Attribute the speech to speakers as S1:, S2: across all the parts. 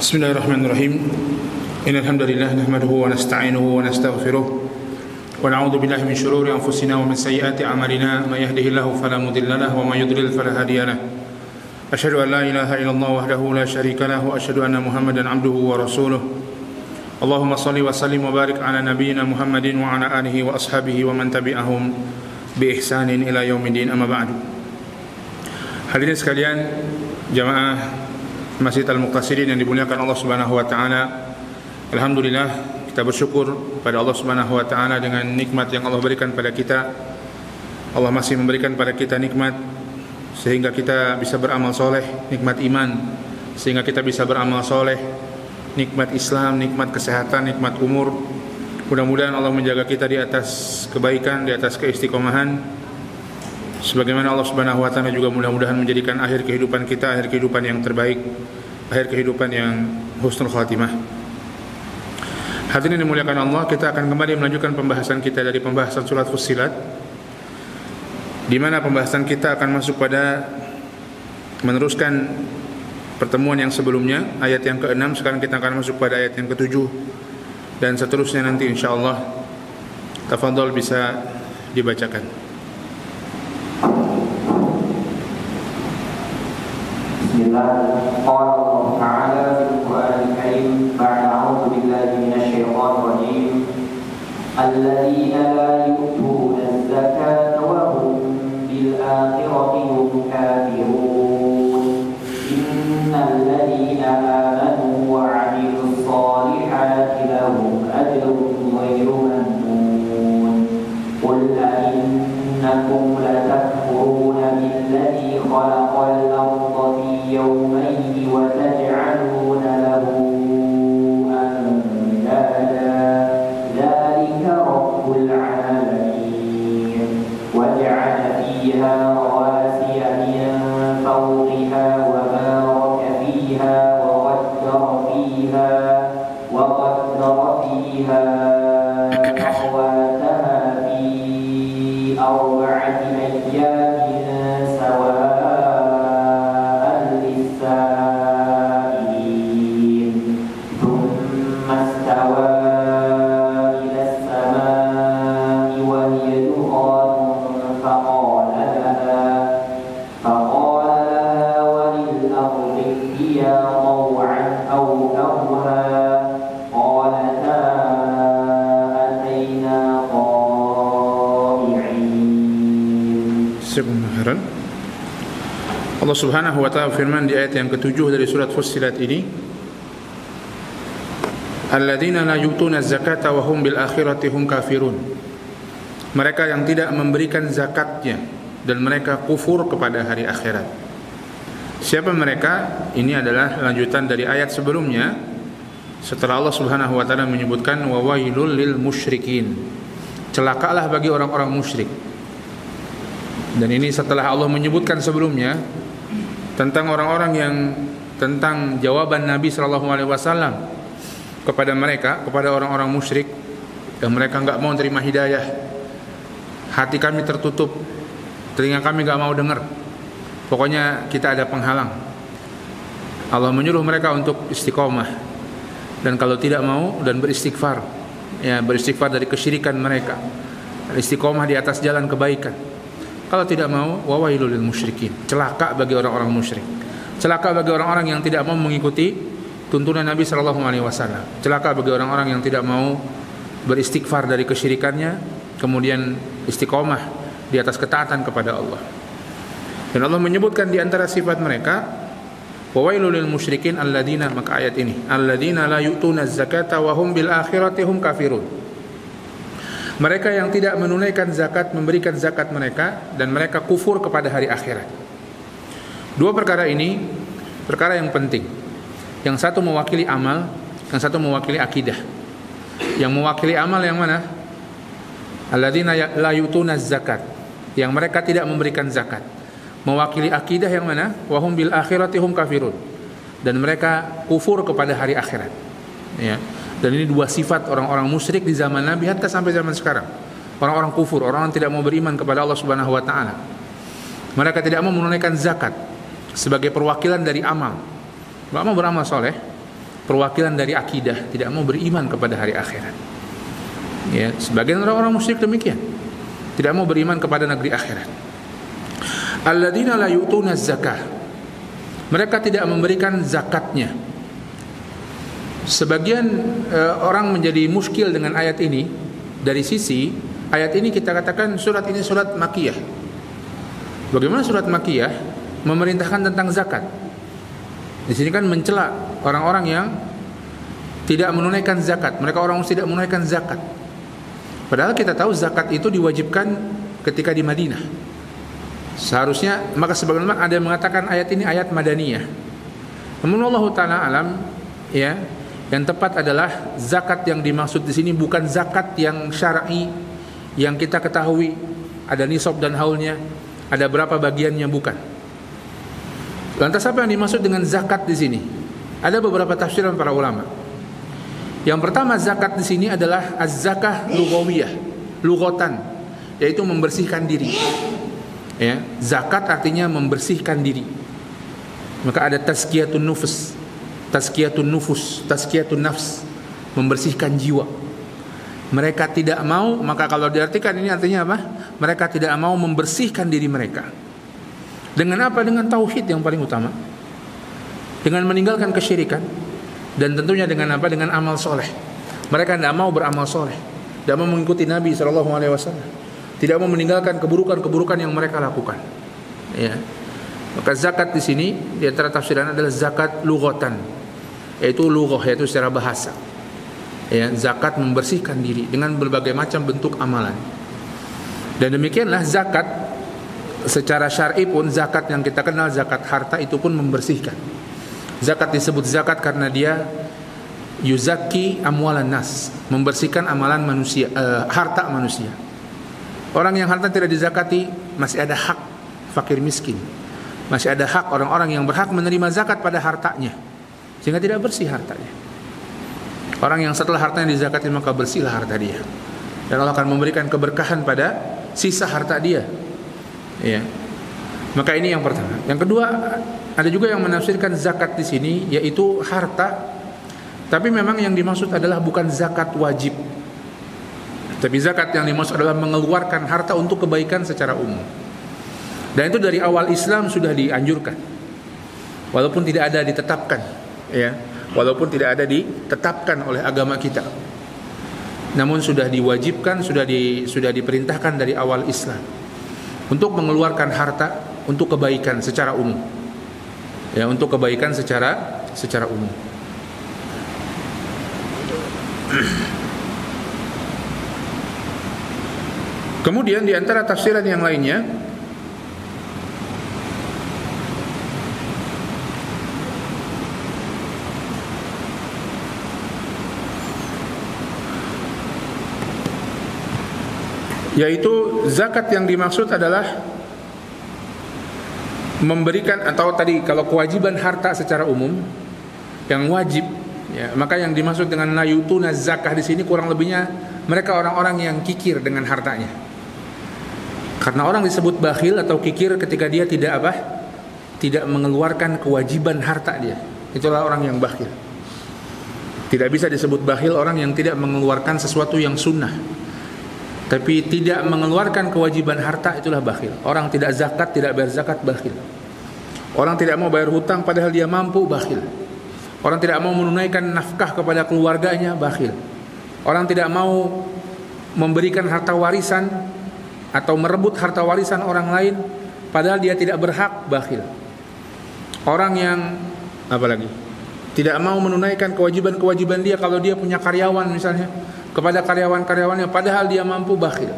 S1: Bismillahirrahmanirrahim. Innal hamdalillah nahmaduhu wa nasta'inuhu wa nastaghfiruh wa na'udzu billahi min shururi anfusina wa min sayyiati a'malina may yahdihillahu fala mudilla lahu wa may yudlil fala hadiya lahu. Asyhadu an la ilaha illallah wahdahu la syarika lahu wa asyhadu anna Muhammadan 'abduhu wa rasuluh. Allahumma shalli wa sallim wa barik ala nabiyyina Muhammadin wa ala alihi wa ashabihi wa man tabi'ahum bi ihsanin ila yaumiddin, amma ba'du. Hadirin sekalian, jamaah Masjid Al-Muqtasirin yang dimuliakan Allah Subhanahu wa taala. Alhamdulillah, kita bersyukur pada Allah Subhanahu wa taala dengan nikmat yang Allah berikan pada kita. Allah masih memberikan pada kita nikmat sehingga kita bisa beramal soleh, nikmat iman sehingga kita bisa beramal soleh, nikmat Islam, nikmat kesehatan, nikmat umur. Mudah-mudahan Allah menjaga kita di atas kebaikan, di atas keistiqomahan. Sebagaimana Allah Subhanahu wa taala juga mudah-mudahan menjadikan akhir kehidupan kita akhir kehidupan yang terbaik, akhir kehidupan yang husnul khatimah. Hadirin dimuliakan Allah, kita akan kembali melanjutkan pembahasan kita dari pembahasan surat Fussilat, di mana pembahasan kita akan masuk pada meneruskan pertemuan yang sebelumnya, ayat yang ke-6. Sekarang kita akan masuk pada ayat yang ke-7 dan seterusnya nanti insyaallah. Tafadhol bisa dibacakan.
S2: Bismillah. Qala Allah Ta'ala fil Qur'anil Karim ba'da a'udzu billahi minasy syaithanir rajim. Alladzina la yu'tuna az-zakata wa hum bil akhirati hum kafirun. Innal ladzina amanu wa 'amilus shalihati lahum ajrun ghairu mamnun. Qul a innakum latakfuruna billadzi khalaqal arda يومين وتجعلون له أندادا ذلك رب العالمين وجعل فيها رواسي من فوقها وبارك فيها وقدر فيها أقواتها في 4 أيام سواء
S1: Allah Subhanahu wa ta'ala firman di ayat yang ke-7 dari surat Fussilat ini, alladzina la yu'tuna az-zakata wa hum bil akhirati hum kafirun. Mereka yang tidak memberikan zakatnya dan mereka kufur kepada hari akhirat. Siapa mereka? Ini adalah lanjutan dari ayat sebelumnya. Setelah Allah Subhanahu wa ta'ala menyebutkan wa wailul lil musyrikin, celakalah bagi orang-orang musyrik. Dan ini setelah Allah menyebutkan sebelumnya tentang orang-orang yang tentang jawaban Nabi SAW kepada mereka, kepada orang-orang musyrik, yang mereka enggak mau terima hidayah, hati kami tertutup, telinga kami enggak mau dengar, pokoknya kita ada penghalang. Allah menyuruh mereka untuk istiqomah, dan kalau tidak mau dan beristighfar, ya beristighfar dari kesyirikan mereka, istiqomah di atas jalan kebaikan. Kalau tidak mau, wa wailul lil musyrikin, celaka bagi orang-orang musyrik, celaka bagi orang-orang yang tidak mau mengikuti tuntunan Nabi SAW, celaka bagi orang-orang yang tidak mau beristighfar dari kesyirikannya, kemudian istiqomah di atas ketaatan kepada Allah. Dan Allah menyebutkan di antara sifat mereka, wa wailul lil musyrikin alladzina, maka ayat ini, alladzina la yu'tuna az-zakata wa hum bil akhirati hum kafirun. Mereka yang tidak menunaikan zakat, memberikan zakat mereka, dan mereka kufur kepada hari akhirat. Dua perkara ini perkara yang penting. Yang satu mewakili amal, yang satu mewakili akidah. Yang mewakili amal yang mana? Alladzina la yu'tuna zakat, yang mereka tidak memberikan zakat. Mewakili akidah yang mana? Wa hum bil akhirati hum kafirun, dan mereka kufur kepada hari akhirat. Ya. Dan ini dua sifat orang-orang musyrik di zaman Nabi hatta sampai zaman sekarang. Orang-orang kufur, orang-orang tidak mau beriman kepada Allah Subhanahu wa taala. Mereka tidak mau menunaikan zakat sebagai perwakilan dari amal. Enggak mau beramal soleh, perwakilan dari akidah, tidak mau beriman kepada hari akhirat. Ya, sebagian orang-orang musyrik demikian, tidak mau beriman kepada negeri akhirat. Alladzina la yu'tuna zakah, mereka tidak memberikan zakatnya. Sebagian orang menjadi muskil dengan ayat ini. Dari sisi ayat ini kita katakan surat ini surat Makkiyah. Bagaimana surat Makkiyah memerintahkan tentang zakat? Di sini kan mencela orang-orang yang tidak menunaikan zakat. Mereka orang yang tidak menunaikan zakat. Padahal kita tahu zakat itu diwajibkan ketika di Madinah. Seharusnya, maka sebagian ulama ada yang mengatakan ayat ini ayat Madaniyah. Namun Allah Ta'ala alam, ya, yang tepat adalah zakat yang dimaksud di sini bukan zakat yang syar'i yang kita ketahui ada nisab dan haulnya, ada berapa bagiannya, bukan. Lantas apa yang dimaksud dengan zakat di sini? Ada beberapa tafsiran para ulama. Yang pertama, zakat di sini adalah az-zakah lughawiyah, lughatan, yaitu membersihkan diri. Ya, zakat artinya membersihkan diri. Maka ada tazkiyatun nufus, tazkiyatun nufus, tazkiyatun nafs, membersihkan jiwa. Mereka tidak mau, maka kalau diartikan ini artinya apa? Mereka tidak mau membersihkan diri mereka. Dengan apa? Dengan tauhid yang paling utama. Dengan meninggalkan kesyirikan. Dan tentunya dengan apa? Dengan amal soleh. Mereka tidak mau beramal soleh, tidak mau mengikuti Nabi SAW, tidak mau meninggalkan keburukan-keburukan yang mereka lakukan. Ya. Maka zakat di sini di antara tafsiran adalah zakat lughatan, yaitu lughah, yaitu secara bahasa. Ya, zakat membersihkan diri dengan berbagai macam bentuk amalan. Dan demikianlah zakat secara syar'i pun, zakat yang kita kenal zakat harta itu pun membersihkan. Zakat disebut zakat karena dia yuzaki amwalan nas, membersihkan amalan manusia, harta manusia. Orang yang harta tidak dizakati masih ada hak fakir miskin, masih ada hak orang-orang yang berhak menerima zakat pada hartanya, sehingga tidak bersih hartanya. Orang yang setelah hartanya dizakati maka bersihlah harta dia, dan Allah akan memberikan keberkahan pada sisa harta dia. Ya. Maka ini yang pertama. Yang kedua, ada juga yang menafsirkan zakat di sini yaitu harta, tapi memang yang dimaksud adalah bukan zakat wajib. Tapi zakat yang dimaksud adalah mengeluarkan harta untuk kebaikan secara umum. Dan itu dari awal Islam sudah dianjurkan. Walaupun tidak ada ditetapkan, ya. Walaupun tidak ada ditetapkan oleh agama kita. Namun sudah diwajibkan, sudah diperintahkan dari awal Islam untuk mengeluarkan harta untuk kebaikan secara umum. Ya, untuk kebaikan secara umum. Kemudian di antara tafsiran yang lainnya, yaitu zakat yang dimaksud adalah memberikan, atau tadi kalau kewajiban harta secara umum yang wajib, ya, maka yang dimaksud dengan la yutuna zakah di sini kurang lebihnya mereka orang-orang yang kikir dengan hartanya. Karena orang disebut bakhil atau kikir ketika dia tidak mengeluarkan kewajiban harta dia. Itulah orang yang bakhil. Tidak bisa disebut bakhil orang yang tidak mengeluarkan sesuatu yang sunnah, tapi tidak mengeluarkan kewajiban harta, itulah bakhil. Orang tidak zakat, tidak bayar zakat, bakhil. Orang tidak mau bayar hutang padahal dia mampu, bakhil. Orang tidak mau menunaikan nafkah kepada keluarganya, bakhil. Orang tidak mau memberikan harta warisan atau merebut harta warisan orang lain padahal dia tidak berhak, bakhil. Orang yang apalagi tidak mau menunaikan kewajiban-kewajiban dia kalau dia punya karyawan misalnya, kepada karyawan-karyawannya padahal dia mampu, bakhil.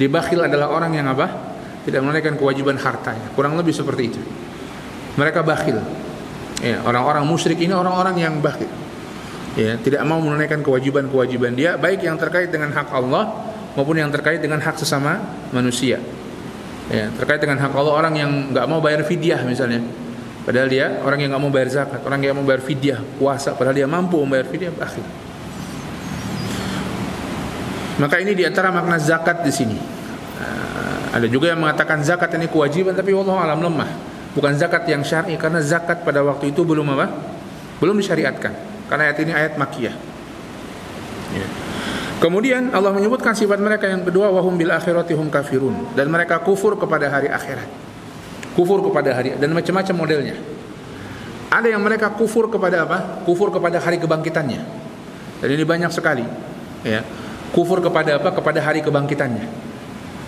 S1: Dibakhil adalah orang yang tidak menunaikan kewajiban hartanya. Kurang lebih seperti itu. Mereka bakhil. Ya, orang-orang musyrik ini orang-orang yang bakhil. Ya, tidak mau menunaikan kewajiban-kewajiban dia, baik yang terkait dengan hak Allah maupun yang terkait dengan hak sesama manusia. Ya, terkait dengan hak Allah, orang yang enggak mau bayar fidyah misalnya, padahal dia orang yang enggak mau bayar zakat, orang yang mau bayar fidyah puasa padahal dia mampu membayar fidyah, bakhil. Maka ini di antara makna zakat di sini. Ada juga yang mengatakan zakat ini kewajiban, tapi wallahu alam lemah. Bukan zakat yang syar'i, karena zakat pada waktu itu belum disyariatkan. karena ayat ini ayat Makkiyah. Ya. Kemudian Allah menyebutkan sifat mereka yang kedua, wahum bil akhirati hum kafirun, dan mereka kufur kepada hari akhirat. Kufur kepada hari, dan macam-macam modelnya. Ada yang mereka kufur kepada apa? Kufur kepada hari kebangkitannya. Dan ini banyak sekali. Ya. Kufur kepada apa? Kepada hari kebangkitannya.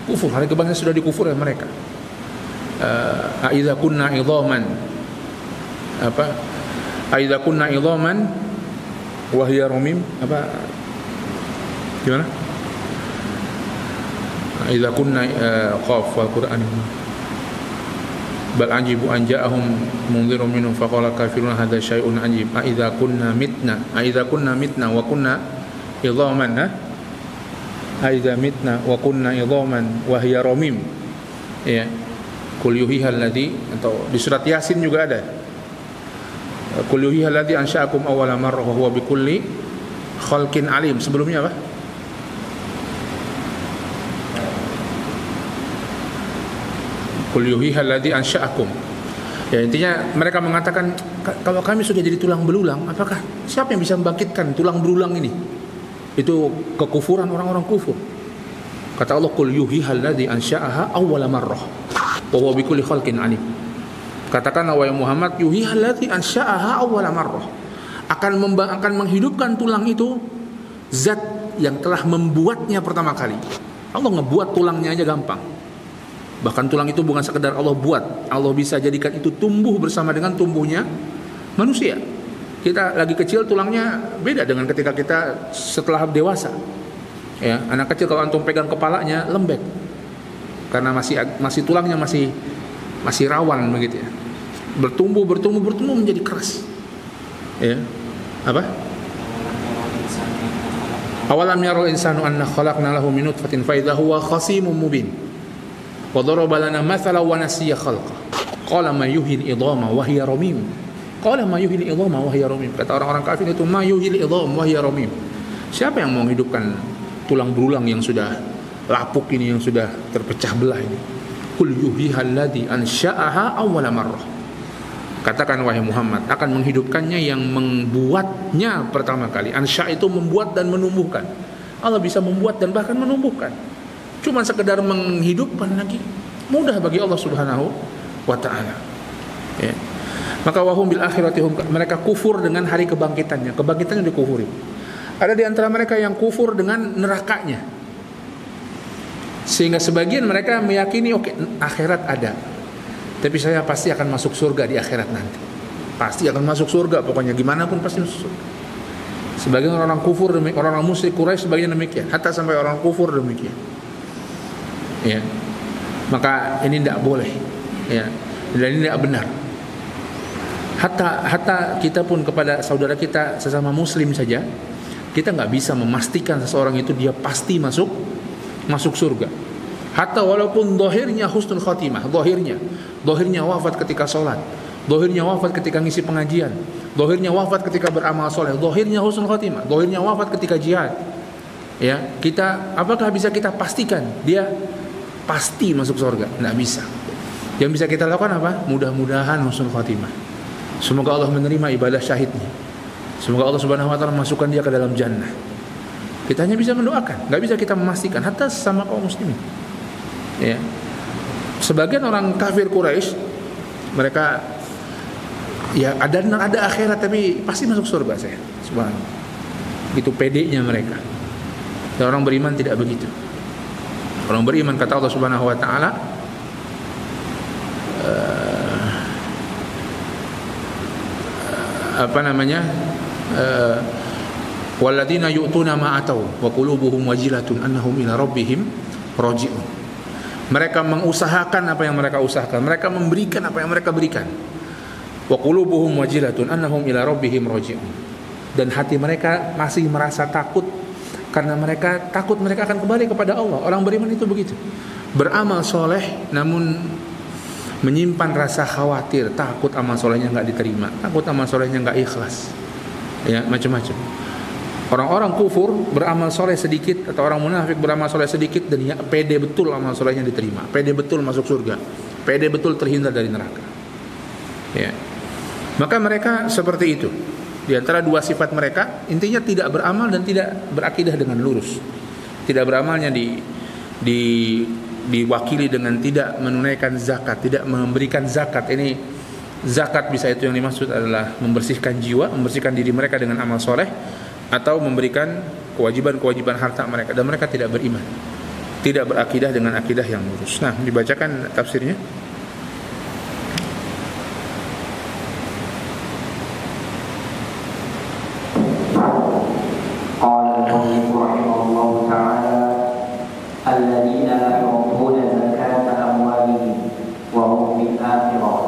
S1: Kufur, hari kebangkitan sudah dikufur oleh mereka. Aiza kunna idhaman apa? Aiza kunna idhaman wa hiya ramim apa? Gimana? Idza kunna qaf wal Qur'an bal ajibu an ja'ahum munzirun minhum faqala kafirun hadza syai'un ajib. Idza kunna mitna wa kunna idhaman idza mitna wa kunna idhaman wa hiya ramim. Ya. Qul yuhiha alladhi, atau di surat Yasin juga ada. Qul yuhiha alladhi ansha'akum awwala marrah wa huwa bikulli khalqin alim. Sebelumnya apa? Qul yuhiha alladhi ansha'akum. Ya, intinya mereka mengatakan, kalau kami sudah jadi tulang belulang, apakah siapa yang bisa membangkitkan tulang belulang ini? Itu kekufuran orang-orang kufur. Kata Allah, qul yuhiha alladhi ansha'aha awwala marrah wa huwa bikulli khalqin alim. Katakanlah wahai Muhammad, yuhiha alladhi ansha'aha awwala marrah, akan menghidupkan tulang itu zat yang telah membuatnya pertama kali. Allah ngebuat tulangnya aja gampang. Bahkan tulang itu bukan sekedar Allah buat, Allah bisa jadikan itu tumbuh bersama dengan tumbuhnya manusia. Kita lagi kecil tulangnya beda dengan ketika kita setelah dewasa. Ya, anak kecil kalau antum pegang kepalanya lembek, karena masih tulangnya masih rawan begitu ya. Bertumbuh menjadi keras. Ya, apa? Awalam yaral insanu anna khalaqna lahu min nutfatin fa idza huwa khasimun mubin. Wa daraba lana mathalan wa nasiya khalqa. Qala ma yuhyil idhama wa hiya ramim. Qala ma yuhyil idhama wa hiya ramim. Kata orang-orang kafir itu, ma yuhyil idhama wa hiya ramim. Siapa yang mau menghidupkan tulang belulang yang sudah lapuk ini, yang sudah terpecah belah ini? Qul yuhyiha alladhi ansha'aha awwala marrah. Katakan wahai Muhammad, akan menghidupkannya yang membuatnya pertama kali. Ansya itu membuat dan menumbuhkan. Allah bisa membuat dan bahkan menumbuhkan. Cuma sekedar menghidupkan lagi mudah bagi Allah Subhanahu wa ta'ala. Ya. Maka wahum bil akhirati hum, mereka kufur dengan hari kebangkitannya. Kebangkitannya dikufuri. Ada di antara mereka yang kufur dengan nerakanya. Sehingga sebagian mereka meyakini akhirat ada. Tapi saya pasti akan masuk surga di akhirat nanti. Pasti akan masuk surga, pokoknya gimana pun pasti masuk surga. Sebagian orang kufur, orang musyrik Quraisy sebagian demikian. Hatta sampai orang kufur demikian. Ya, maka ini tidak boleh, ya, dan ini tidak benar. Hatta kita pun kepada saudara kita sesama Muslim saja, kita nggak bisa memastikan seseorang itu dia pasti masuk surga. Hatta walaupun dohirnya husnul khatimah, dohirnya wafat ketika sholat, dohirnya wafat ketika ngisi pengajian, dohirnya wafat ketika beramal soleh, dohirnya husnul khatimah, dohirnya wafat ketika jihad. Ya, kita apakah bisa kita pastikan dia pasti masuk surga? Tidak bisa. Yang bisa kita lakukan apa? Mudah-mudahan husnul khatimah. Semoga Allah menerima ibadah syahidnya. Semoga Allah Subhanahu wa ta'ala masukkan dia ke dalam jannah. Kita hanya bisa mendoakan, nggak bisa kita memastikan, hatta sama kaum muslimin. Ya. Sebagian orang kafir Quraisy, mereka ya ada akhirat tapi pasti masuk surga saya. Subhanallah. Itu pedenya mereka. Dan orang beriman tidak begitu. Orang beriman, kata Allah Subhanahu wa ta'ala, walladzina yu'tuna ma atau wa qulubuhum wajilatun annahum ila rabbihim raji'un. Mereka mengusahakan apa yang mereka usahakan, mereka memberikan apa yang mereka berikan. Wa qulubuhum wajilatun annahum ila rabbihim raji'un. Dan hati mereka masih merasa takut, karena mereka takut mereka akan kembali kepada Allah. Orang beriman itu begitu. Beramal soleh namun menyimpan rasa khawatir, takut amal solehnya nggak diterima, takut amal solehnya nggak ikhlas. Ya, macam-macam. Orang-orang kufur beramal soleh sedikit, atau orang munafik beramal soleh sedikit, dan ya, pede betul amal solehnya diterima, pede betul masuk surga, pede betul terhindar dari neraka. Ya. Maka mereka seperti itu. Di antara dua sifat mereka, intinya tidak beramal dan tidak berakidah dengan lurus. Tidak beramalnya diwakili dengan tidak menunaikan zakat, tidak memberikan zakat. Ini zakat bisa itu yang dimaksud adalah membersihkan jiwa, membersihkan diri mereka dengan amal soleh, atau memberikan kewajiban-kewajiban harta mereka, dan mereka tidak beriman, tidak berakidah dengan akidah yang lurus. Nah, dibacakan tafsirnya.
S2: Qala al-mu'allif rahimahullahu ta'ala alladhina la yu'tuna zakata amwalihim wa hum bil akhirah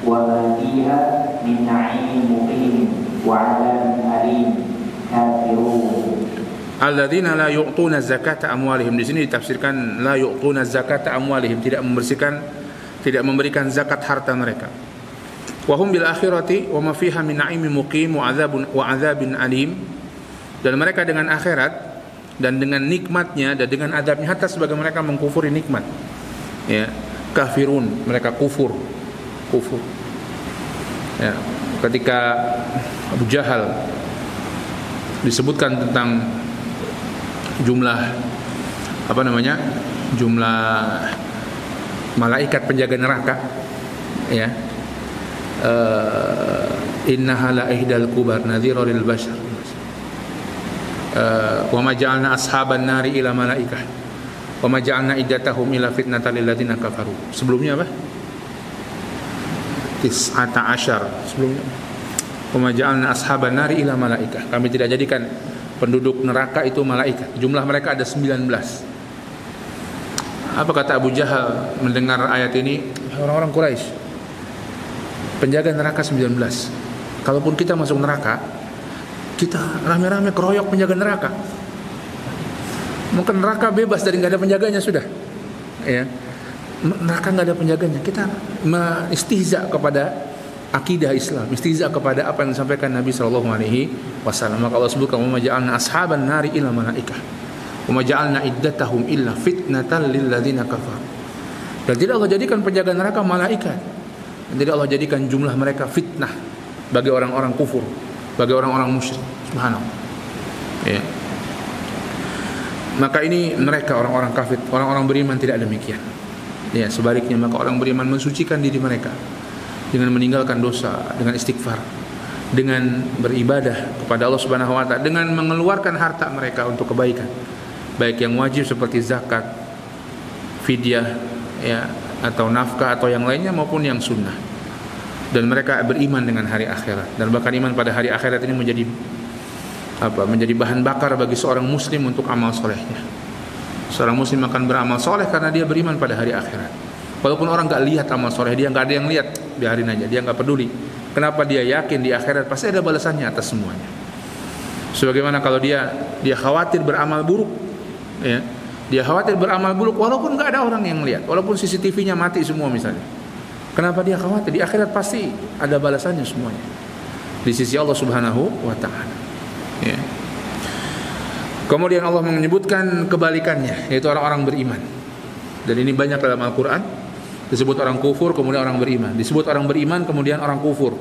S2: wa ma fiha min na'imin muqim wa 'adabin alim kafirun.
S1: Alladzina la yu'tuna zakata amwalihim, di sini ditafsirkan la yu'tuna zakata amwalihim, tidak memberikan zakat harta mereka. Wa hum bil akhirati wa ma fiha min na'imin muqim wa 'adzabin alim, dan mereka dengan akhirat dan dengan nikmatnya dan dengan adabnya, hatta sebagai mereka mengkufuri nikmat, ya, kafirun, mereka kufur. Ya, ketika Abu Jahal disebutkan tentang jumlah jumlah malaikat penjaga neraka, ya, innaha la ihdal kubar nadhira lil bashar wa ma ja'alna ashaban nari ila malaikah wa ma ja'alna iddatahum ila fitnatan lil ladzina kafaru. Sebelumnya apa? 19 sebelumnya. Wa ma ja'alna ashaban nari ila malaikah. Kami tidak jadikan penduduk neraka itu malaikat. Jumlah mereka ada 19. Apa kata Abu Jahal mendengar ayat ini? Orang-orang Quraisy, penjaga neraka 19. Kalaupun kita masuk neraka, kita rame-rame keroyok penjaga neraka. Mungkin neraka bebas dari nggak ada penjaganya sudah. Ya, neraka nggak ada penjaganya. Kita istihza kepada akidah Islam, istihza kepada apa yang disampaikan Nabi SAW. Maka Allah sebutkan, wa ma ja'alna ashaban nari ila malaikah wa ma ja'alna iddatahum illa fitnatan lil ladzina kafaru. Dan tidak Allah jadikan penjaga neraka malaikat, dan tidak Allah jadikan jumlah mereka fitnah bagi orang-orang kufur, bagi orang-orang musyrik. Subhanallah. Ya. Maka ini mereka orang-orang kafir, orang-orang beriman tidak demikian. Ya, sebaliknya, maka orang beriman mensucikan diri mereka dengan meninggalkan dosa, dengan istighfar, dengan beribadah kepada Allah Subhanahu wa taala, dengan mengeluarkan harta mereka untuk kebaikan, baik yang wajib seperti zakat, fidyah, ya, atau nafkah atau yang lainnya, maupun yang sunnah. Dan mereka beriman dengan hari akhirat, dan bahkan iman pada hari akhirat ini menjadi bahan bakar bagi seorang muslim untuk amal solehnya. Seorang muslim akan beramal soleh karena dia beriman pada hari akhirat. Walaupun orang nggak lihat amal soleh dia, nggak ada yang lihat, biarin aja, dia nggak peduli. Kenapa? Dia yakin di akhirat pasti ada balasannya atas semuanya. Sebagaimana kalau dia khawatir beramal buruk, ya, dia khawatir beramal buruk walaupun nggak ada orang yang lihat, walaupun CCTV-nya mati semua misalnya. Kenapa dia khawatir? Di akhirat pasti ada balasannya semuanya di sisi Allah Subhanahu wa taala. Ya. Kemudian Allah menyebutkan kebalikannya, yaitu orang-orang beriman. Dan ini banyak dalam Al-Quran. Disebut orang kufur, kemudian orang beriman. Disebut orang beriman, kemudian orang kufur.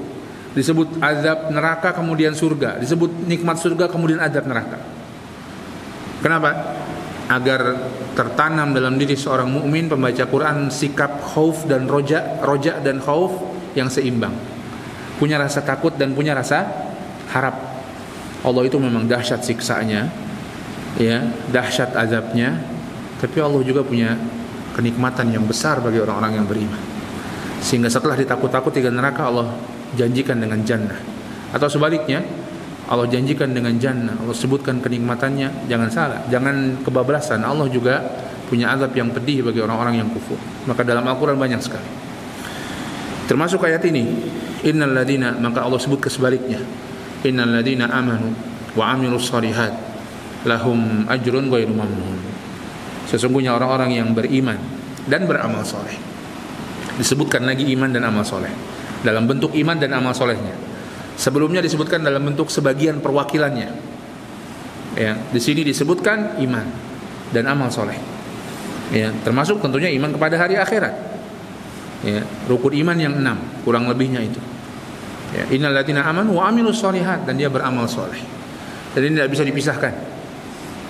S1: Disebut azab neraka, kemudian surga. Disebut nikmat surga, kemudian azab neraka. Kenapa? Agar tertanam dalam diri seorang mukmin pembaca Quran sikap khauf dan roja dan khauf yang seimbang. Punya rasa takut dan punya rasa harap. Allah itu memang dahsyat siksanya, ya, dahsyat azabnya, tapi Allah juga punya kenikmatan yang besar bagi orang-orang yang beriman. Sehingga setelah ditakut-takuti dengan neraka, Allah janjikan dengan jannah. Atau sebaliknya, Allah janjikan dengan jannah, Allah sebutkan kenikmatannya. Jangan salah, jangan kebablasan. Allah juga punya azab yang pedih bagi orang-orang yang kufur. Maka dalam Al-Quran banyak sekali, termasuk ayat ini, innal ladina, maka Allah sebut kesebaliknya, innal ladina amanu wa amilus shalihat lahum ajrun ghairu mamnun. Sesungguhnya orang-orang yang beriman dan beramal soleh. Disebutkan lagi iman dan amal soleh dalam bentuk iman dan amal solehnya. Sebelumnya disebutkan dalam bentuk sebagian perwakilannya. Ya, di sini disebutkan iman dan amal soleh. Ya, termasuk tentunya iman kepada hari akhirat. Ya, rukun iman yang 6, kurang lebihnya itu. Ya, innal ladzina amanu wa amilus shalihat, dan dia beramal soleh. Jadi tidak bisa dipisahkan.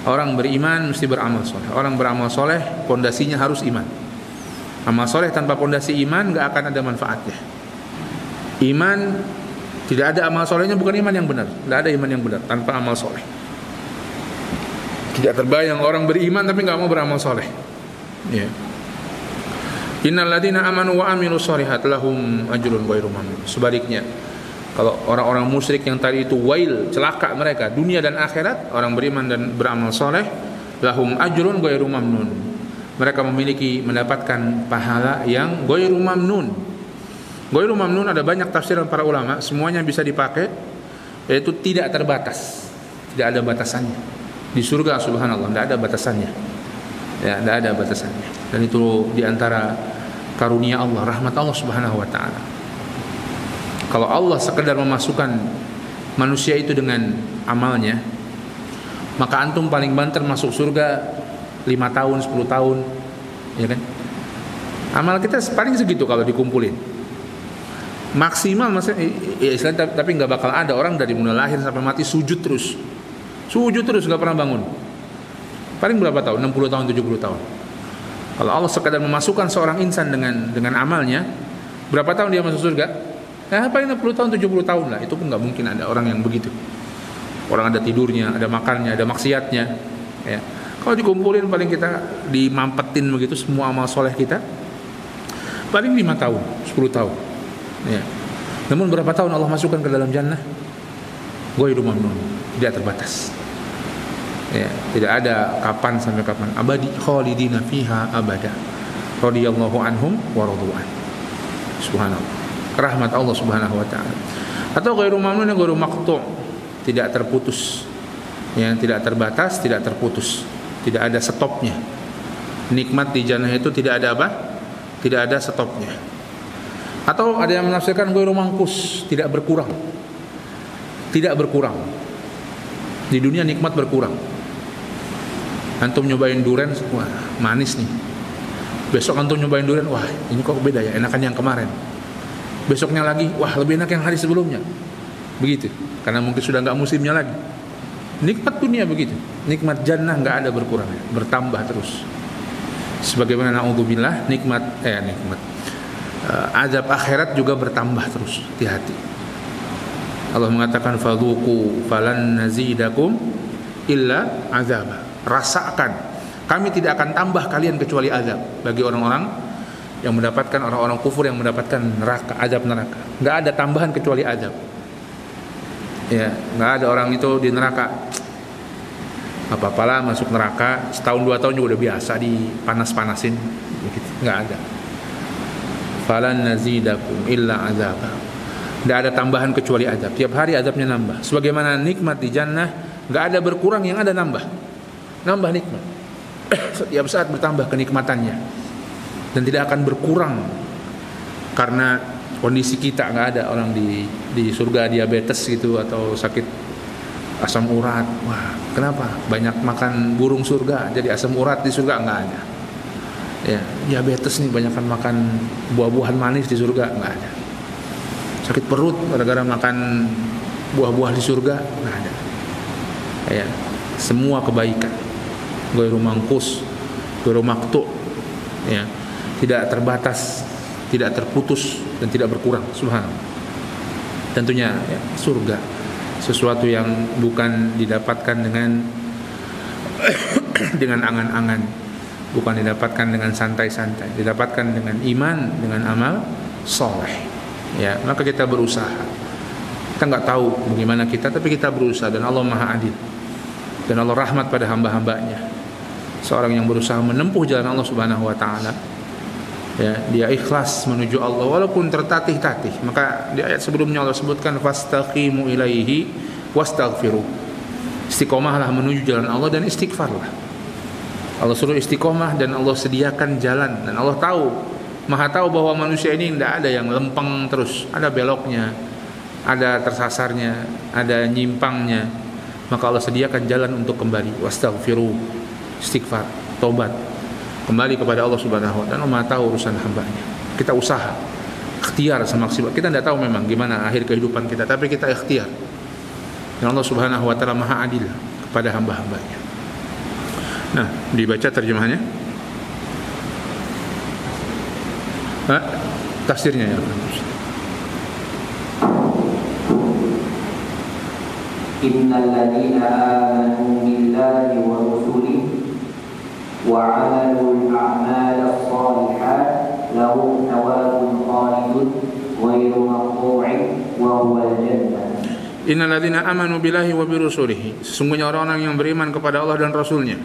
S1: Orang beriman mesti beramal soleh. Orang beramal soleh pondasinya harus iman. Amal soleh tanpa pondasi iman nggak akan ada manfaatnya. Iman, tidak ada amal solehnya, bukan iman yang benar. Tidak ada iman yang benar tanpa amal soleh. Tidak terbayang orang beriman tapi nggak mau beramal soleh. Ya. Innal ladzina amanu wa amilus shalihat lahum ajrun ghairu mamnun. Sebaliknya, kalau orang-orang musyrik yang tadi itu wail, celaka mereka dunia dan akhirat, orang beriman dan beramal soleh lahum ajrun ghairu mamnun. Mereka mendapatkan pahala yang ghairu mamnun. Ghairu mamnun ada banyak tafsiran para ulama, semuanya bisa dipakai, yaitu tidak terbatas, tidak ada batasannya. Di surga subhanallah tidak ada batasannya. Ya, tidak ada batasannya. Dan itu diantara karunia Allah, rahmat Allah subhanahu wa ta'ala. Kalau Allah sekedar memasukkan manusia itu dengan amalnya, maka antum paling banter masuk surga 5 tahun, 10 tahun, ya kan? Amal kita paling segitu kalau dikumpulin. Maksimal maksudnya, tapi nggak bakal ada orang dari mulai lahir sampai mati sujud terus nggak pernah bangun. Paling berapa tahun? 60 tahun, 70 tahun. Kalau Allah sekadar memasukkan seorang insan dengan amalnya, berapa tahun dia masuk surga? Paling 60 tahun, 70 tahun lah. Itu pun nggak mungkin ada orang yang begitu. Orang ada tidurnya, ada makannya, ada maksiatnya. Ya. Kalau dikumpulin paling kita dimampetin begitu semua amal soleh kita, paling 5 tahun, 10 tahun. Ya. Namun berapa tahun Allah masukkan ke dalam jannah? Ghairu mamnun, tidak terbatas. Ya, tidak ada kapan sampai kapan, abadi khalidina fiha abada, radhiyallahu anhum wa radu'an. Subhanallah, rahmat Allah subhanahu wa ta'ala. Atau ghairu mamnun, ghairu maqtu', tidak terputus, ya, tidak terbatas, tidak terputus, tidak ada stopnya. Nikmat di jannah itu tidak ada apa? Tidak ada stopnya. Atau ada yang menafsirkan ghairu mangkus, tidak berkurang. Tidak berkurang. Di dunia nikmat berkurang. Antum nyobain durian, wah manis nih. Besok antum nyobain durian, wah ini kok beda ya, enakan yang kemarin. Besoknya lagi, wah lebih enak yang hari sebelumnya. Begitu, karena mungkin sudah nggak musimnya lagi. Nikmat dunia begitu. Nikmat jannah nggak ada berkurang, bertambah terus. Sebagaimana naudzubillah azab akhirat juga bertambah terus. Hati-hati. Allah mengatakan fadzuqu falan nazidakum illa azaba. Rasakan, kami tidak akan tambah kalian kecuali azab. Bagi orang-orang yang mendapatkan, orang-orang kufur yang mendapatkan neraka, azab neraka, nggak ada tambahan kecuali azab. Ya, nggak ada orang itu di neraka apa-apalah masuk neraka, setahun 2 tahun juga udah biasa dipanas-panasin, begitu. Nggak ada. Falan nazidakum illa azab. Nggak ada tambahan kecuali azab. Tiap hari azabnya nambah. Sebagaimana nikmat di jannah nggak ada berkurang, yang ada nambah nikmat. Setiap saat bertambah kenikmatannya, dan tidak akan berkurang karena kondisi kita. Nggak ada orang di surga diabetes gitu atau sakit asam urat. Wah, kenapa? Banyak makan burung surga jadi asam urat di surga? Nggak ada. Ya, diabetes nih, banyakan makan buah-buahan manis di surga? Nggak ada. Sakit perut gara-gara makan buah-buah di surga? Nggak ada. Ya, semua kebaikan. Ghairu mangkus, ghairu maqtu', ya, tidak terbatas, tidak terputus, dan tidak berkurang. Subhanallah. Tentunya ya, surga sesuatu yang bukan didapatkan dengan angan-angan, bukan didapatkan dengan santai-santai, didapatkan dengan iman, dengan amal soleh. Ya, maka kita berusaha. Kita nggak tahu bagaimana kita, tapi kita berusaha, dan Allah Maha Adil, dan Allah rahmat pada hamba-hambanya. Seorang yang berusaha menempuh jalan Allah Subhanahu wa ta'ala, ya, dia ikhlas menuju Allah walaupun tertatih-tatih. Maka di ayat sebelumnya Allah sebutkan fastaqimu ilaihi wastaghfiru. Istiqomahlah menuju jalan Allah dan istighfarlah. Allah suruh istiqomah dan Allah sediakan jalan, dan Allah tahu, Maha tahu bahwa manusia ini tidak ada yang lempeng terus, ada beloknya, ada tersasarnya, ada nyimpangnya. Maka Allah sediakan jalan untuk kembali. Wastaghfiru, istighfar, tobat, kembali kepada Allah Subhanahu wa ta'ala. Allah Maha tahu urusan hambanya. Kita usaha ikhtiar semaksimal. Kita tidak tahu memang gimana akhir kehidupan kita, tapi kita ikhtiar. Dan Allah Subhanahu wa taala Maha Adil kepada hamba-hambanya. Nah, dibaca terjemahannya. Tafsirnya ya.
S2: Innal ladzina amanu billahi wa rusulihi wa 'amalul a'malas shalihat lahum thawabun khalidun ghairu maqtu'in wa huwal jannah.
S1: Innal ladzina amanu billahi wa birusulihi, sesungguhnya orang-orang yang beriman kepada Allah dan Rasulnya,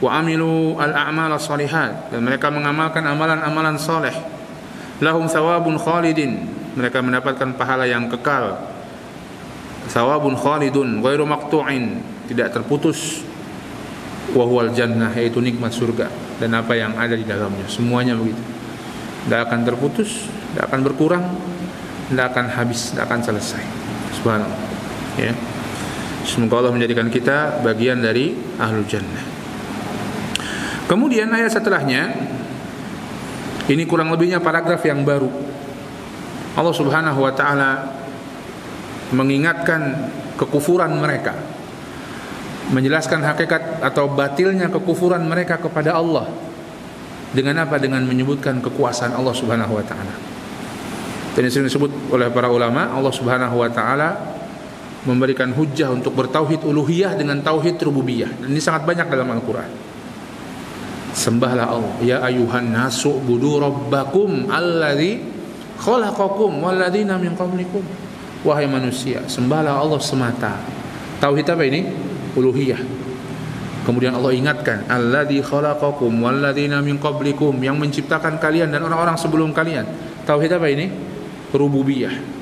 S1: wa amilu al-a'malas shalihat, dan mereka mengamalkan amalan-amalan saleh, lahum thawabun khalidin, mereka mendapatkan pahala yang kekal. Thawabun khalidun ghairu maqtu'in, tidak terputus. Wa huwal jannah, yaitu nikmat surga dan apa yang ada di dalamnya, semuanya begitu. Tidak akan terputus, tidak akan berkurang, tidak akan habis, tidak akan selesai. Subhanallah. Ya. Semoga Allah menjadikan kita bagian dari ahlul jannah. Kemudian ayat setelahnya, ini kurang lebihnya paragraf yang baru. Allah Subhanahu wa taala mengingatkan kekufuran mereka, menjelaskan hakikat atau batilnya kekufuran mereka kepada Allah. Dengan apa? Dengan menyebutkan kekuasaan Allah Subhanahu wa taala. Dan sering disebut oleh para ulama, Allah Subhanahu wa taala memberikan hujjah untuk bertauhid uluhiyah dengan tauhid rububiyah. Dan ini sangat banyak dalam Al-Qur'an. Sembahlah Allah, ya ayuhan nasu budu rabbakum alladzi khalaqakum walladzina min qablikum. Wahai manusia, sembahlah Allah semata. Tauhid apa ini? Uluhiyah. Kemudian Allah ingatkan, alladzi khalaqakum walladzina min qablikum, yang menciptakan kalian dan orang-orang sebelum kalian. Tauhid apa ini? Rububiyah.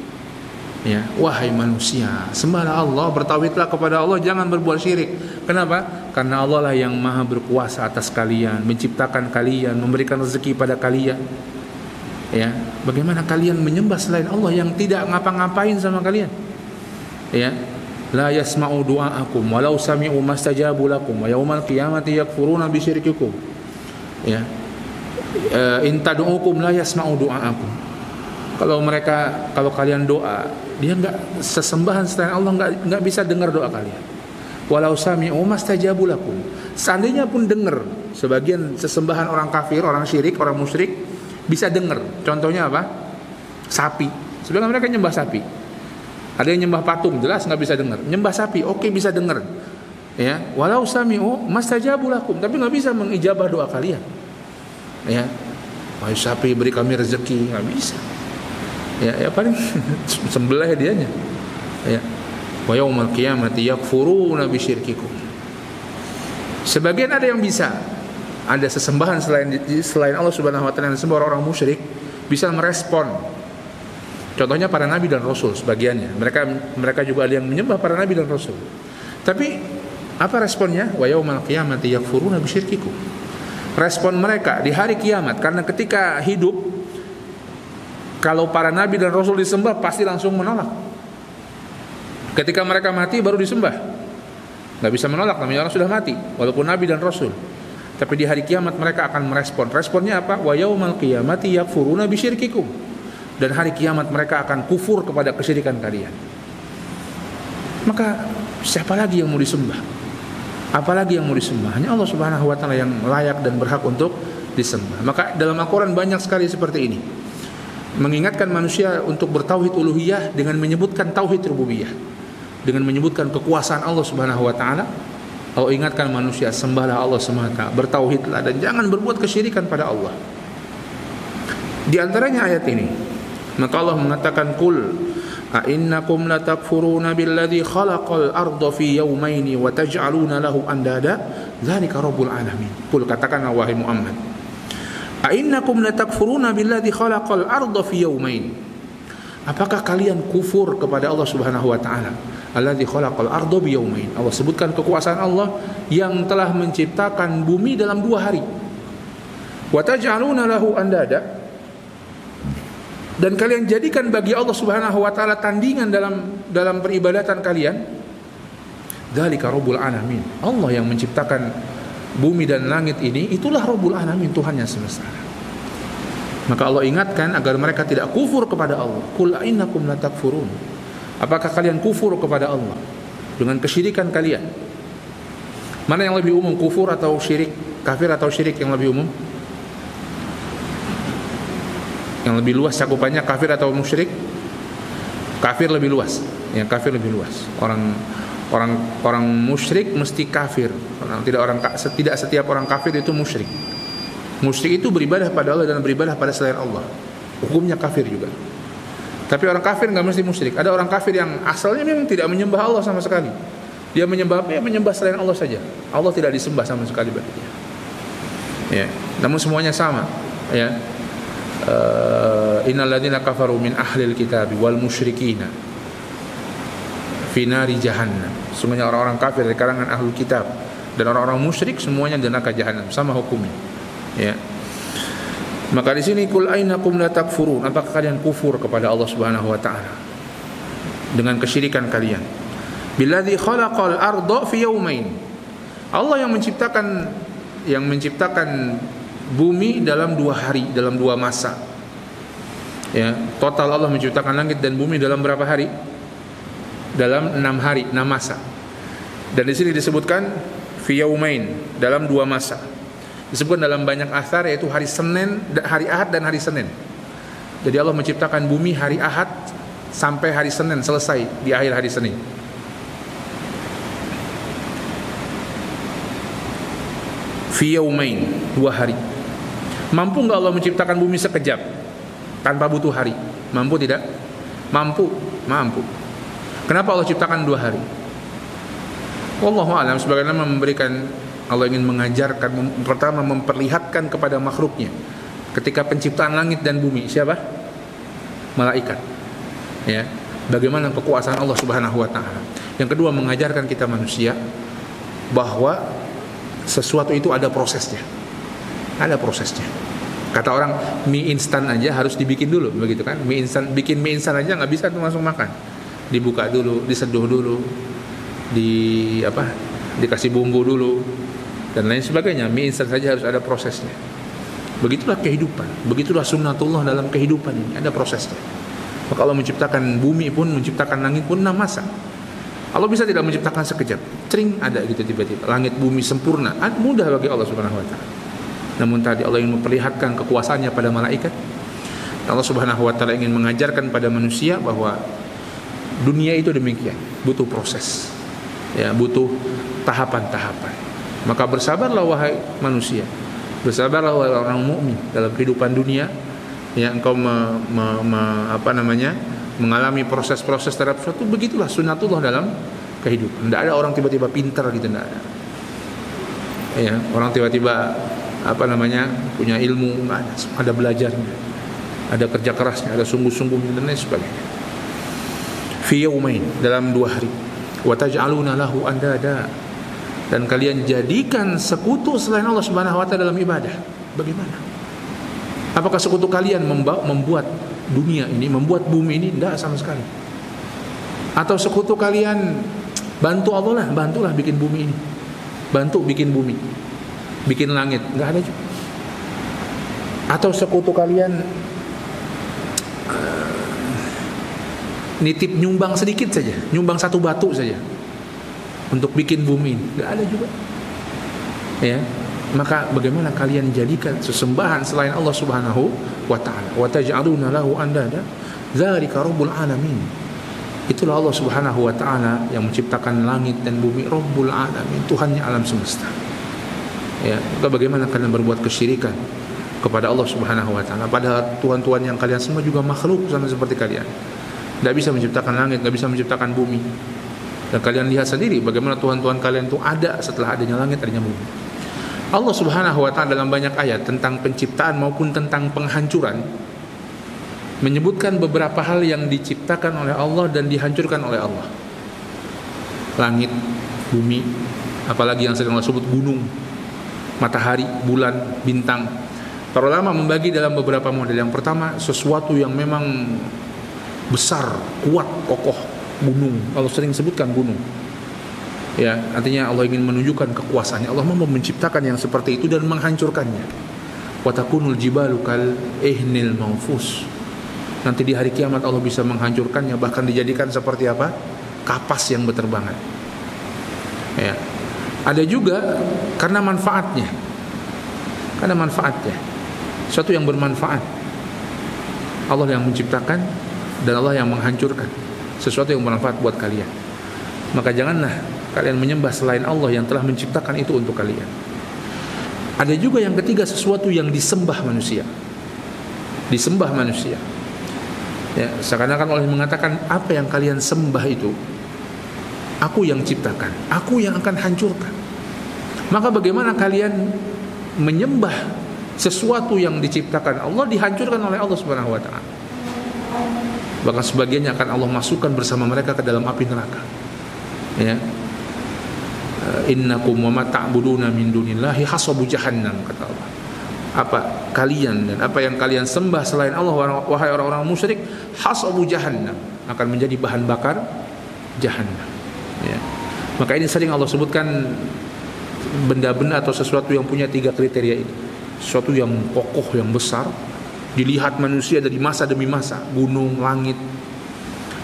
S1: Ya, wahai manusia, sembahlah Allah, bertauhidlah kepada Allah, jangan berbuat syirik. Kenapa? Karena Allah lah yang maha berkuasa atas kalian, menciptakan kalian, memberikan rezeki pada kalian. Ya, bagaimana kalian menyembah selain Allah yang tidak ngapa-ngapain sama kalian? Ya, la yasma'u du'aakum walau sami'u mastajabu lakum wa yaumal qiyamati yakfuruna bisyirkikum. Ya, in tad'ukum la yasma'u du'aakum. Kalau kalian doa, dia enggak, sesembahan selain Allah enggak bisa dengar doa kalian. Walau sami'u mastajabu lakum. Seandainya pun dengar, sebagian sesembahan orang kafir, orang syirik, orang musyrik bisa dengar. Contohnya apa? Sapi. Sebenarnya mereka nyembah sapi. Ada yang nyembah patung, jelas nggak bisa dengar. Nyembah sapi, oke, bisa dengar. Ya, walau sami'u mastajabu lakum, tapi nggak bisa mengijabah doa kalian. Ya, wahai sapi beri kami rezeki, nggak bisa. Ya paling sembelih dianya. Ya, wa yaumal qiyamati yakfuruna bisyirkikum. Sebagian ada yang bisa. Ada sesembahan selain Allah Subhanahu wa taala yang disembah orang musyrik bisa merespon. Contohnya para nabi dan rasul sebagiannya. Mereka juga ada yang menyembah para nabi dan rasul. Tapi apa responnya? Wa yaumal qiyamati yakfuruna bisyirkikum. Respon mereka di hari kiamat, karena ketika hidup kalau para nabi dan rasul disembah pasti langsung menolak. Ketika mereka mati baru disembah. Enggak bisa menolak, namanya orang sudah mati walaupun nabi dan rasul. Tapi di hari kiamat mereka akan merespon. Responnya apa? Wa yaumal qiyamati yakfuruna bisyirkikum. Dan hari kiamat mereka akan kufur kepada kesyirikan kalian. Maka siapa lagi yang mau disembah? Apalagi yang mau disembah? Hanya Allah Subhanahu wa taala yang layak dan berhak untuk disembah. Maka dalam Al-Qur'an banyak sekali seperti ini. Mengingatkan manusia untuk bertauhid uluhiyah dengan menyebutkan tauhid rububiyah. Dengan menyebutkan kekuasaan Allah Subhanahu wa taala. Allah ingatkan manusia, sembahlah Allah semata, bertauhidlah dan jangan berbuat kesyirikan pada Allah. Di antaranya ayat ini, maka Allah mengatakan, qul a innakum latakfuruna billadzi khalaqal arda fi yawmaini wa taj'aluna lahu andada dzalika rabbul alamin. Qul, katakanlah wahai Muhammad, a innakum latakfuruna billadzi khalaqal arda fi yawmain. Apakah kalian kufur kepada Allah Subhanahu wa taala? Alladzi khalaqal arda bi yawmain. Allah sebutkan kekuasaan Allah yang telah menciptakan bumi dalam 2 hari. Wa taj'aluna lahu andada, dan kalian jadikan bagi Allah Subhanahu wa taala tandingan dalam peribadatan kalian. Dzalika rabbul alamin. Allah yang menciptakan bumi dan langit ini, itulah rabbul alamin, Tuhan yang semesta. Maka Allah ingatkan agar mereka tidak kufur kepada Allah. Qul innakum latakfurun. Apakah kalian kufur kepada Allah dengan kesyirikan kalian? Mana yang lebih umum, kufur atau syirik? Kafir atau syirik yang lebih umum? Yang lebih luas cakupannya kafir atau musyrik? Kafir lebih luas. Ya, kafir lebih luas. Orang musyrik mesti kafir. Tidak setiap orang kafir itu musyrik. Musyrik itu beribadah pada Allah dan beribadah pada selain Allah. Hukumnya kafir juga. Tapi orang kafir nggak mesti musyrik. Ada orang kafir yang asalnya memang tidak menyembah Allah sama sekali. Dia menyembah selain Allah saja. Allah tidak disembah sama sekali bagi dia. Ya, namun semuanya sama. Ya. Innal ladzina kafaru min ahlil kitab wal musyrikina fi nari jahannam. Semuanya orang-orang kafir dari kalangan ahlul kitab dan orang-orang musyrik semuanya di neraka jahanam, sama hukumnya. Ya. Maka di sini kul ainakum la takfurun, apakah kalian kufur kepada Allah Subhanahu wa taala dengan kesyirikan kalian? Billadzi khalaqal arda fi yawmain. Allah yang menciptakan bumi dalam 2 hari, dalam 2 masa. Ya, total Allah menciptakan langit dan bumi dalam berapa hari? Dalam 6 hari, 6 masa. Dan di sini disebutkan fi yaumain, dalam 2 masa. Disebutkan dalam banyak athar, yaitu hari Senin, hari Ahad dan hari Senin. Jadi Allah menciptakan bumi hari Ahad sampai hari Senin, selesai di akhir hari Senin. Fi yaumain, 2 hari. Mampu enggak Allah menciptakan bumi sekejap tanpa butuh hari? Mampu tidak? Mampu. Kenapa Allah ciptakan 2 hari? Wallahu a'lam. Sebagaimana Allah ingin mengajarkan, pertama memperlihatkan kepada makhluknya ketika penciptaan langit dan bumi, siapa? Malaikat. Ya, bagaimana kekuasaan Allah Subhanahu wa taala. Yang kedua, mengajarkan kita manusia bahwa sesuatu itu ada prosesnya. Ada prosesnya. Kata orang, mie instan aja harus dibikin dulu, begitu kan? Bikin mie instan aja nggak bisa tuh langsung makan. Dibuka dulu, diseduh dulu, dikasih bumbu dulu dan lain sebagainya. Mie instan saja harus ada prosesnya. Begitulah kehidupan, begitulah sunnatullah dalam kehidupan ini, ada prosesnya. Maka Allah menciptakan bumi pun, menciptakan langit pun 6 masa. Allah bisa tidak menciptakan sekejap, cering ada gitu tiba-tiba. Langit bumi sempurna, mudah bagi Allah Subhanahu wa taala. Namun tadi Allah ingin memperlihatkan kekuasaannya pada malaikat. Allah Subhanahu wa taala ingin mengajarkan pada manusia bahwa dunia itu demikian, butuh proses. Ya, butuh tahapan-tahapan. Maka bersabarlah wahai manusia. Bersabarlah wahai orang mukmin dalam kehidupan dunia. Ya, engkau mengalami proses-proses terhadap sesuatu, begitulah sunnatullah dalam kehidupan. Tidak ada orang tiba-tiba pintar gitu, tidak ada. Ya, orang tiba-tiba punya ilmu, nggak ada. Ada belajarnya, ada kerja kerasnya, ada sungguh-sungguhnya dan lain sebagainya. Fi yaumain, dalam 2 hari. Wa taj'aluna lahu andada, dan kalian jadikan sekutu selain Allah Subhanahu wa taala dalam ibadah. Bagaimana? Apakah sekutu kalian membuat dunia ini, membuat bumi ini? Tidak sama sekali. Atau sekutu kalian bantulah bikin bumi ini, bantu bikin bumi, bikin langit? Enggak ada juga. Atau sekutu kalian nitip nyumbang sedikit saja, nyumbang 1 batu saja untuk bikin bumi ini? Enggak ada juga. Ya. Maka bagaimana kalian jadikan sesembahan selain Allah Subhanahu wa taala? Wa taj'aluna lahu andada, dzalika rabbul alamin. Itulah Allah Subhanahu wa taala yang menciptakan langit dan bumi, Rabbul alamin, Tuhannya alam semesta. Ya, maka bagaimana kalian berbuat kesyirikan kepada Allah Subhanahu wa taala, padahal tuhan-tuhan yang kalian semua juga makhluk sama seperti kalian. Tidak bisa menciptakan langit, tidak bisa menciptakan bumi. Dan kalian lihat sendiri bagaimana tuhan-tuhan kalian itu ada setelah adanya langit, adanya bumi. Allah Subhanahu wa taala dalam banyak ayat tentang penciptaan maupun tentang penghancuran menyebutkan beberapa hal yang diciptakan oleh Allah dan dihancurkan oleh Allah. Langit, bumi, apalagi yang sering Allah sebut gunung, matahari, bulan, bintang. Para ulama membagi dalam beberapa model. Yang pertama, sesuatu yang memang besar, kuat, kokoh, gunung. Allah sering sebutkan gunung. Ya, artinya Allah ingin menunjukkan kekuasaannya. Allah mau menciptakan yang seperti itu dan menghancurkannya. wa takunul jibalu kal ihnil manfus. Nanti di hari kiamat Allah bisa menghancurkannya, bahkan dijadikan seperti apa? Kapas yang berterbangan. Ya. Ada juga karena manfaatnya. Karena manfaatnya. Sesuatu yang bermanfaat. Allah yang menciptakan dan Allah yang menghancurkan. Sesuatu yang bermanfaat buat kalian. Maka janganlah kalian menyembah selain Allah yang telah menciptakan itu untuk kalian. Ada juga yang ketiga, sesuatu yang disembah manusia. Disembah manusia. Ya, seakan-akan Allah mengatakan, apa yang kalian sembah itu aku yang ciptakan, aku yang akan hancurkan. Maka bagaimana kalian menyembah sesuatu yang diciptakan Allah, dihancurkan oleh Allah Subhanahu wa taala. Bahkan sebagiannya akan Allah masukkan bersama mereka ke dalam api neraka. Ya. Innakum wa ma ta'buduna min dunillahi hasabu jahannam, kata Allah. Apa kalian dan apa yang kalian sembah selain Allah, wahai orang-orang musyrik, hasabu jahannam, akan menjadi bahan bakar jahannam. Ya. Maka ini sering Allah sebutkan benda-benda atau sesuatu yang punya tiga kriteria ini. Sesuatu yang kokoh, yang besar, dilihat manusia dari masa demi masa, gunung, langit,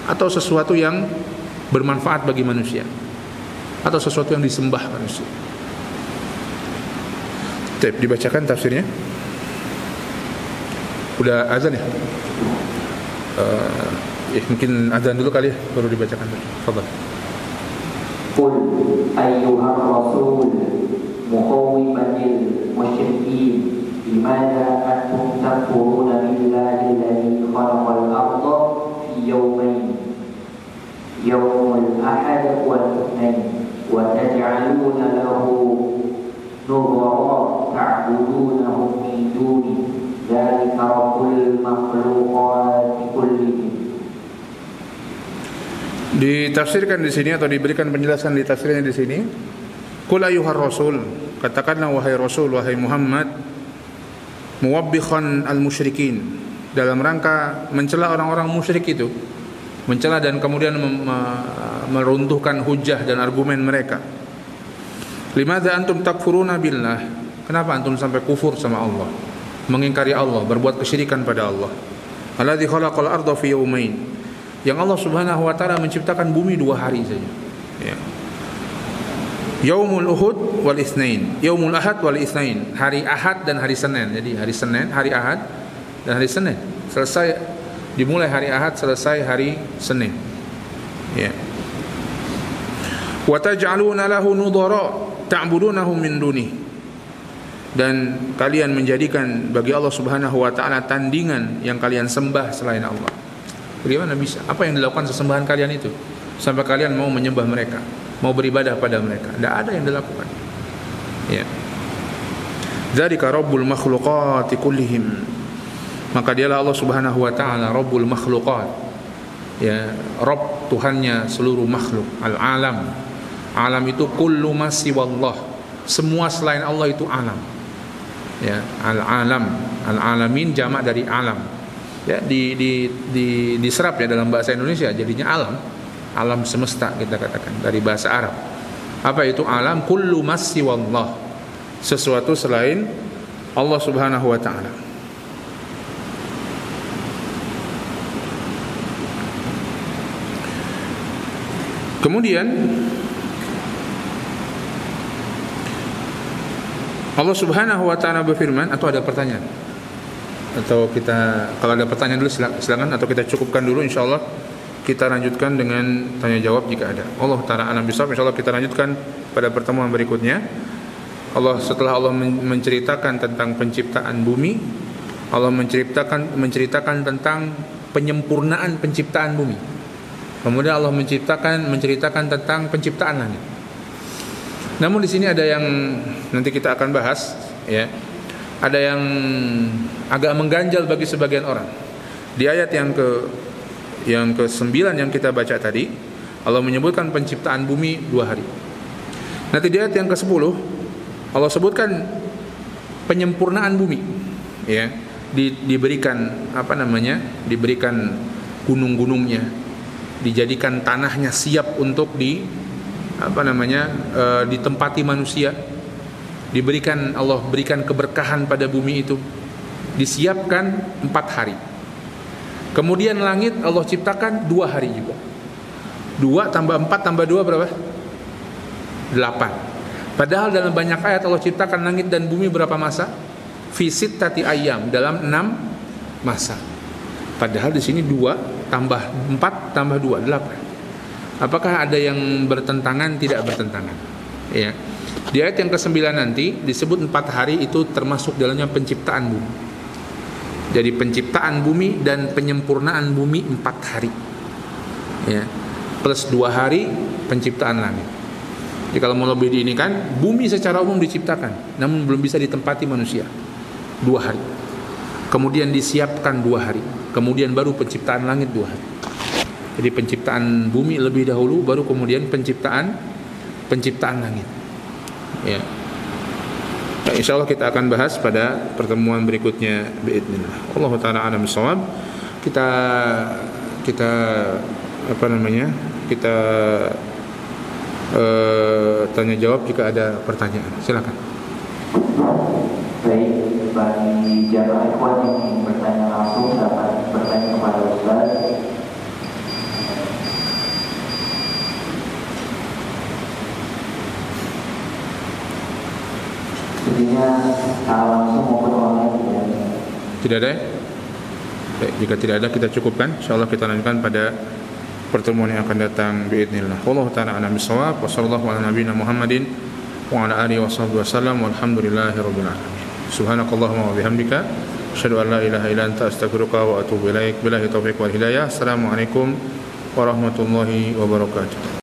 S1: atau sesuatu yang bermanfaat bagi manusia, atau sesuatu yang disembah manusia. Dibacakan tafsirnya. Udah azan ya? Mungkin azan dulu kali ya, baru dibacakan. Fadhal.
S2: Qul ayyuhar rasul mukhawwiban lil musyrikin bimana antum takfuruna billahi alladhi khalaqal arda fi yawmayn yawmul ahad wal ithnain wa taj'aluna lahu nubara ta'budunahum min duni dzalika rabbul makhluqati kullihim.
S1: Ditafsirkan di sini atau diberikan penjelasan di tafsirnya di sini. Qul ayyuhar rasul, katakanlah wahai rasul, wahai Muhammad, muwabbikhan al-musyrikin, dalam rangka mencela orang-orang musyrik itu, mencela dan kemudian meruntuhkan hujah dan argumen mereka. Limadza antum takfuruna billah, kenapa antum sampai kufur sama Allah, mengingkari Allah, berbuat kesyirikan pada Allah. Alladzi khalaqal arda fi yawmain, yang Allah Subhanahu wa taala menciptakan bumi 2 hari saja. Ya. Yaumul Uhud wal Itsnain, Yaumul Ahad wal Itsnain, hari Ahad dan hari Senin. Jadi hari Senin, hari Ahad dan hari Senin. Selesai, dimulai hari Ahad, selesai hari Senin. Ya. Wa taj'aluna lahu nudara ta'budunahum min duni, dan kalian menjadikan bagi Allah Subhanahu wa taala tandingan yang kalian sembah selain Allah. Bagaimana bisa? Apa yang dilakukan sesembahan kalian itu sampai kalian mau menyembah mereka, mau beribadah pada mereka? Tidak ada yang dilakukan. Ya. Dzalika rabbul makhluqati kullihim, maka dialah Allah Subhanahu wa taala Rabbul makhluqat. Ya, Rabb, Tuhannya seluruh makhluk. Al-alam, alam itu kullu ma siwallah, semua selain Allah itu alam. Ya, al-alam, al-alamin jamak dari alam. Ya, diserap ya dalam bahasa Indonesia jadinya alam. Alam semesta kita katakan dari bahasa Arab. Apa itu alam? Kullu ma siwallah, sesuatu selain Allah Subhanahu wa taala. Kemudian Allah Subhanahu wa taala berfirman, atau ada pertanyaan? Atau kita, kalau ada pertanyaan dulu silakan, atau kita cukupkan dulu, insyaallah kita lanjutkan dengan tanya jawab jika ada. Allah taala alam bisawab, insyaallah kita lanjutkan pada pertemuan berikutnya. Setelah Allah menceritakan tentang penciptaan bumi, Allah menceritakan tentang penyempurnaan penciptaan bumi. Kemudian Allah menceritakan tentang penciptaan langit. Namun di sini ada yang nanti kita akan bahas, ya. Ada yang agak mengganjal bagi sebagian orang. Di ayat yang ke-9 yang kita baca tadi, Allah menyebutkan penciptaan bumi 2 hari. Nanti di ayat yang ke-10 Allah sebutkan penyempurnaan bumi, ya. Diberikan diberikan gunung-gunungnya, dijadikan tanahnya siap untuk ditempati manusia. Allah berikan keberkahan pada bumi itu, disiapkan 4 hari. Kemudian langit Allah ciptakan 2 hari juga. 2 tambah 4 tambah 2 berapa? 8. Padahal dalam banyak ayat Allah ciptakan langit dan bumi berapa masa? Fi sittati ayyam, dalam 6 masa. Padahal di sini 2 tambah 4 tambah 2, 8. Apakah ada yang bertentangan? Tidak bertentangan. Ya. Di ayat yang ke-9 nanti disebut 4 hari itu termasuk dalamnya penciptaan bumi. Jadi penciptaan bumi dan penyempurnaan bumi 4 hari. Ya. Plus 2 hari penciptaan langit. Jadi kalau mau lebih diinikan, bumi secara umum diciptakan, namun belum bisa ditempati manusia. 2 hari. Kemudian disiapkan 2 hari. Kemudian baru penciptaan langit 2 hari. Jadi penciptaan bumi lebih dahulu, baru kemudian penciptaan langit. Ya. Nah, insyaallah kita akan bahas pada pertemuan berikutnya biidznillah. Allah taala alam bisawab. Kita Kita tanya jawab jika ada pertanyaan. Silakan.
S2: Baik, bagi jamaah ikhwan yang ingin bertanya langsung dapat bertanya kepada Ustaz. Sebenarnya secara langsung maupun online
S1: tidak ada. Baik, jika tidak ada kita cukupkan. Insyaallah kita lanjutkan pada pertemuan yang akan datang biidznillah. Wallahu taala a'lam bissawab. Wa sallallahu ala nabiyyina Muhammadin wa ala alihi washabbihi wasallam. Walhamdulillahirabbil alamin. Subhanakallahumma wa bihamdika asyhadu an la ilaha illa anta astaghfiruka wa atubu ilaik. Billahi taufiq wal hidayah. Assalamualaikum warahmatullahi wabarakatuh.